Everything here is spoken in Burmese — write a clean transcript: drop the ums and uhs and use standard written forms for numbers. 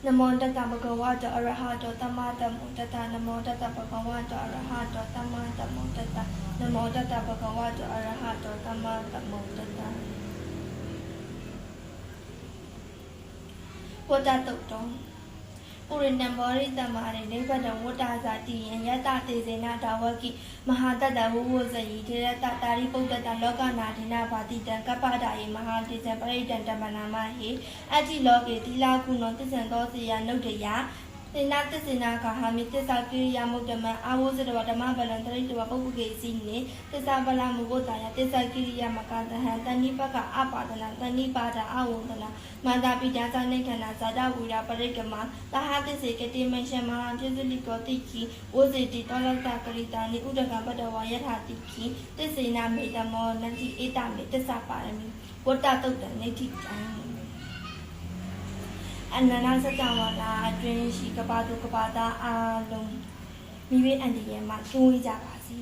နမောတတဘဂဝတောအရဟတောသမ္မာသမ္ဗုဒ္ဓတ္တနမောတတဘဂဝတောအရဟတောသမ္မာသမ္ဗုဒ္ဓတ္တနမောတတဘဂဝတောအရဟတောသမ္မာသမ္ဗုဒ္ဓတ္တဝတ္တတုတ်တောปุรินัมบริตมารินิพพะวุตตาสาติยัญญตเตเสนาดาวกิมหาตัตตะวุวุสยิเทระตตาริปุตตะโลกนาธินาภาติตังกัปปะดายิมหาติสัมปริตันตมนามะหิอัจฉิโลเกติลากุณโตติสันโตสิยานุตยาသေနာသစ္စေနာခာဟာမိသစ္စာကိရိယာမုဒ္ဓမအာဝုဇရဝဓမ္မဗလံတရိတဝပုဂ္ဂေစီနေသစ္စာဗလမုဂုတ္တယသစ္စာကိရိယာမကသဟံတဏိပကအပါဒနာတဏိပါဒအဝုဒနာမန္တာပိတံသနိခဏဇာတဝိရာပရိကမသဟသစ္စေကတိမရှမဟာပြစ္စလိကောတိခိဝဇေတိတောလတကရိတာနိဥဒကပတဝယထာတိခိသစ္စေနာမေတ္တမောနတိဧတမေသစ္စာပါရမီဝတ္တတုတ်တနေတိတံအနန္တစကြဝဠာအတွင်းရှိကပ္ပတုကပ္ပတာအာလုံးမိမိအန္တရာယ်မှာကျိုးကြပါစေ